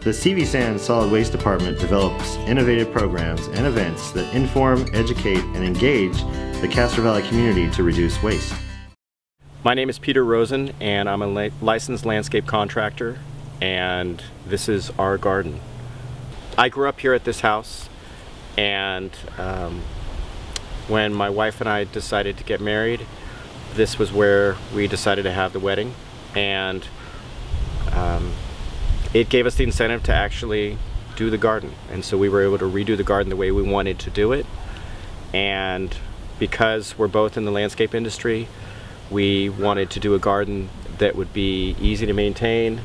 The CV Sands Solid Waste Department develops innovative programs and events that inform, educate, and engage the Castro Valley community to reduce waste. My name is Peter Rosen, and I'm a licensed landscape contractor, and this is our garden. I grew up here at this house, and when my wife and I decided to get married, this was where we decided to have the wedding, and it gave us the incentive to actually do the garden. And so we were able to redo the garden the way we wanted to do it. And because we're both in the landscape industry, we wanted to do a garden that would be easy to maintain,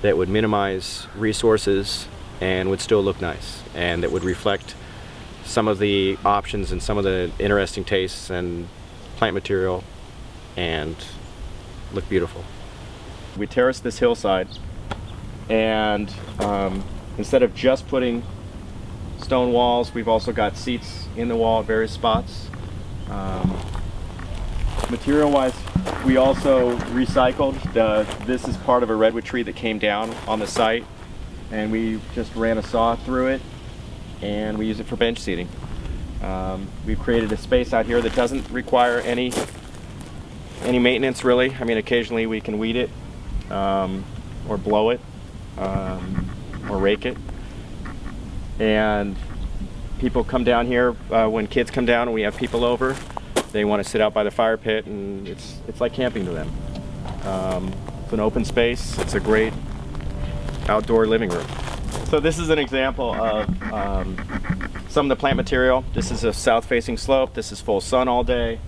that would minimize resources, and would still look nice, and that would reflect some of the options and some of the interesting tastes and plant material and look beautiful. We terraced this hillside, and instead of just putting stone walls, we've also got seats in the wall at various spots. Material-wise, we also recycled. This is part of a redwood tree that came down on the site, and we just ran a saw through it, and we use it for bench seating. We've created a space out here that doesn't require any maintenance, really. I mean, occasionally we can weed it, or blow it, or rake it. And people come down here, when kids come down and we have people over, they want to sit out by the fire pit, and it's like camping to them. It's an open space. It's a great outdoor living room. So this is an example of some of the plant material. This is a south-facing slope. This is full sun all day,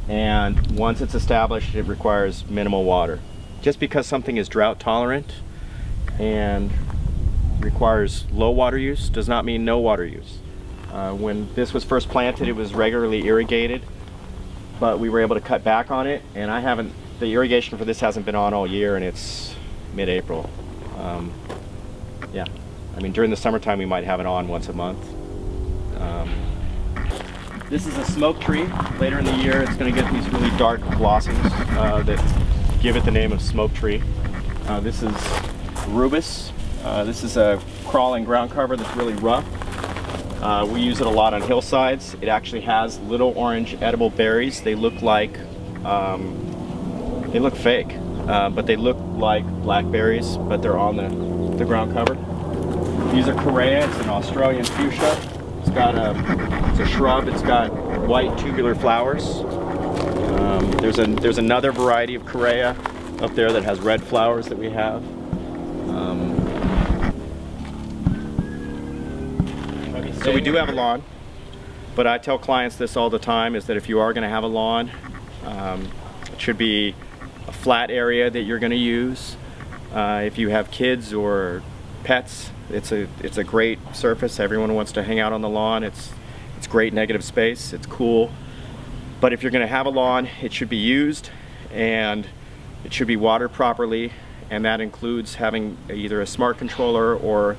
and once it's established, it requires minimal water. Just because something is drought tolerant and requires low water use does not mean no water use. When this was first planted, it was regularly irrigated, but we were able to cut back on it, and the irrigation for this hasn't been on all year, and it's mid-April. Yeah, I mean, during the summertime we might have it on once a month. This is a smoke tree. Later in the year it's going to get these really dark blossoms that give it the name of smoke tree. This is rubus. This is a crawling ground cover that's really rough. We use it a lot on hillsides. It actually has little orange edible berries. They look like, they look fake, but they look like blackberries, but they're on the ground cover. These are Correa. It's an Australian fuchsia. It's a shrub. It's got white tubular flowers. There's another variety of Correa up there that has red flowers that we have. So we do have a lawn, but I tell clients this all the time, is that if you are going to have a lawn, it should be a flat area that you're going to use. If you have kids or pets, it's a great surface. Everyone wants to hang out on the lawn. It's great negative space. It's cool. But if you're going to have a lawn, it should be used, and it should be watered properly, and that includes having either a smart controller or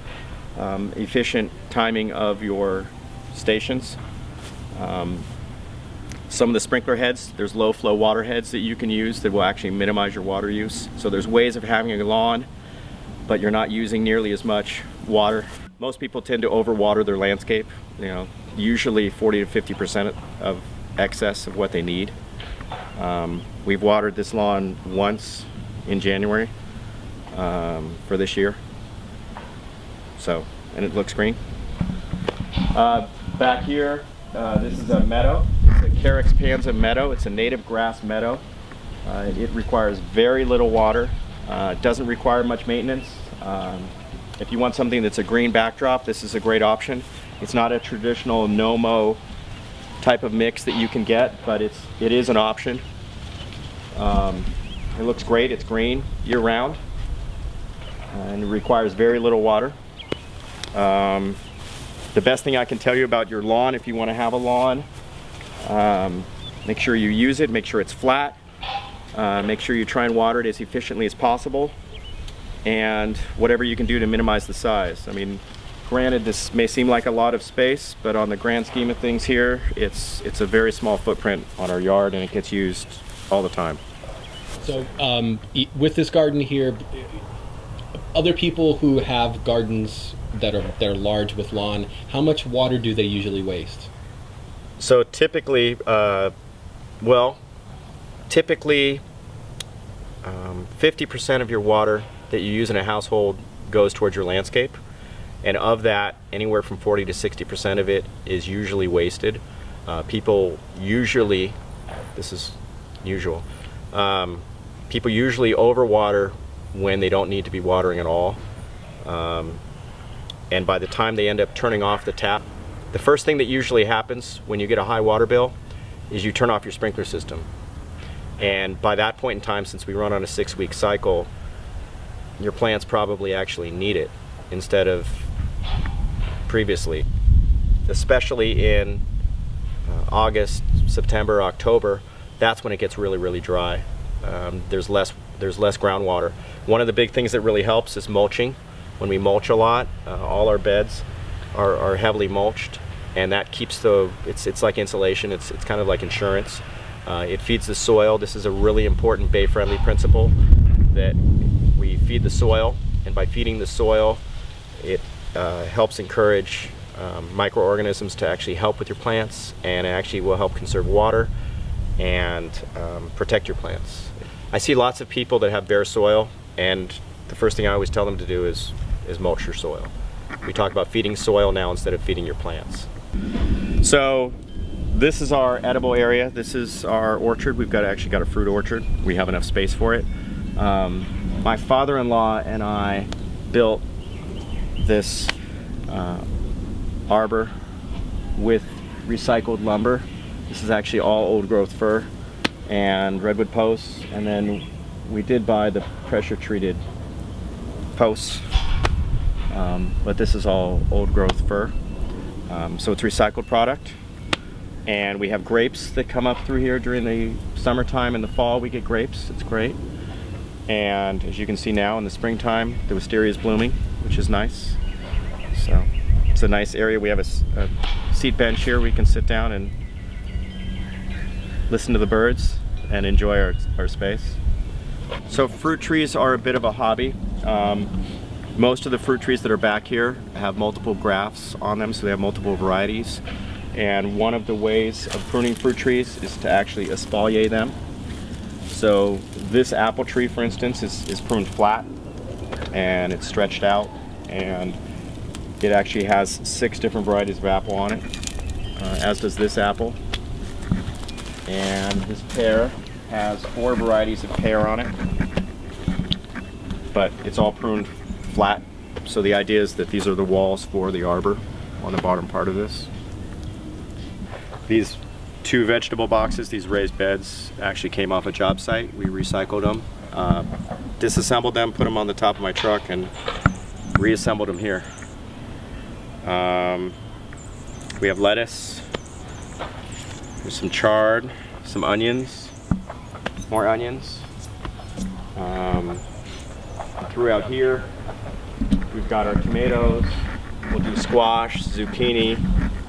efficient timing of your stations. Some of the sprinkler heads, there's low flow water heads that you can use that will actually minimize your water use. So there's ways of having a lawn, but you're not using nearly as much water. Most people tend to overwater their landscape, usually 40 to 50% of excess of what they need. We've watered this lawn once in January for this year. So, and it looks green. Back here, this is a meadow. It's a Carex panza meadow. It's a native grass meadow. It requires very little water. It doesn't require much maintenance. If you want something that's a green backdrop, this is a great option. It's not a traditional no-mow type of mix that you can get, but it is an option. It looks great. It's green year-round, and it requires very little water. The best thing I can tell you about your lawn, if you want to have a lawn, make sure you use it, make sure it's flat, make sure you try and water it as efficiently as possible, and whatever you can do to minimize the size. I mean, granted, this may seem like a lot of space, but on the grand scheme of things here, it's a very small footprint on our yard, and it gets used all the time. So with this garden here, other people who have gardens that are large with lawn, how much water do they usually waste? So typically, typically 50% of your water that you use in a household goes towards your landscape, and of that, anywhere from 40 to 60% of it is usually wasted. People usually, this is usual, people usually overwater when they don't need to be watering at all. And by the time they end up turning off the tap, the first thing that usually happens when you get a high water bill is you turn off your sprinkler system. And by that point in time, since we run on a 6-week cycle, your plants probably actually need it instead of previously. Especially in August, September, October, that's when it gets really, really dry. There's less groundwater. One of the big things that really helps is mulching. When we mulch a lot, all our beds are heavily mulched, and that keeps it's like insulation. It's kind of like insurance. It feeds the soil. This is a really important bay-friendly principle, that we feed the soil, and by feeding the soil, it helps encourage microorganisms to actually help with your plants, and it actually will help conserve water and protect your plants. I see lots of people that have bare soil, and the first thing I always tell them to do is mulch your soil. We talk about feeding soil now instead of feeding your plants. So this is our edible area. This is our orchard. We've actually got a fruit orchard. We have enough space for it. My father-in-law and I built this arbor with recycled lumber. This is actually all old growth fir and redwood posts, and then we did buy the pressure treated posts, but this is all old growth fir. So it's recycled product, and we have grapes that come up through here during the summertime. In the fall we get grapes. It's great. And as you can see now, in the springtime the wisteria is blooming, which is nice. So it's a nice area. We have a seat bench here. We can sit down and listen to the birds and enjoy our space. So fruit trees are a bit of a hobby. Most of the fruit trees that are back here have multiple grafts on them, so they have multiple varieties. And one of the ways of pruning fruit trees is to actually espalier them. So this apple tree, for instance, is pruned flat, and it's stretched out, and it actually has 6 different varieties of apple on it, as does this apple. And this pear has 4 varieties of pear on it, but it's all pruned flat. So the idea is that these are the walls for the arbor on the bottom part of this. These 2 vegetable boxes, these raised beds, actually came off a job site. We recycled them, disassembled them, put them on the top of my truck, and reassembled them here. We have lettuce, there's some chard, some onions, more onions. Throughout here, we've got our tomatoes. We'll do squash, zucchini,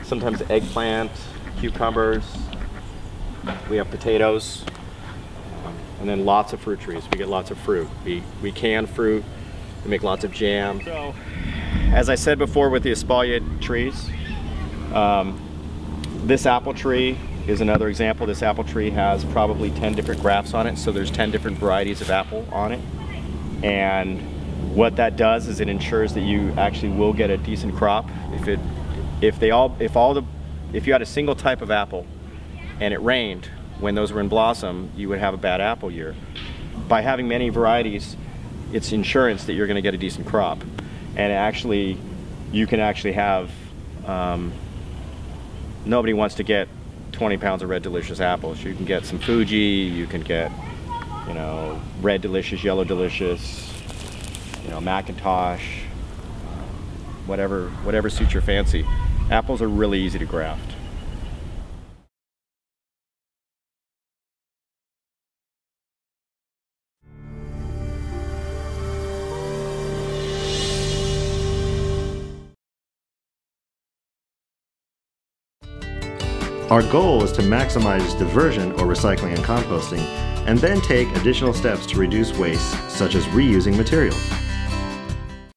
sometimes eggplant, cucumbers. We have potatoes, and then lots of fruit trees. We get lots of fruit. We can fruit. We make lots of jam. So, as I said before with the espalier trees, this apple tree is another example. This apple tree has probably 10 different grafts on it, so there's 10 different varieties of apple on it. And what that does is it ensures that you actually will get a decent crop. If you had a single type of apple and it rained when those were in blossom, you would have a bad apple year. By having many varieties, it's insurance that you're going to get a decent crop. And actually, you can actually have, nobody wants to get 20 pounds of Red Delicious apples. You can get some Fuji, you can get, you know, Red Delicious, Yellow Delicious, you know, Macintosh, whatever suits your fancy. Apples are really easy to graft. Our goal is to maximize diversion or recycling and composting, and then take additional steps to reduce waste, such as reusing materials.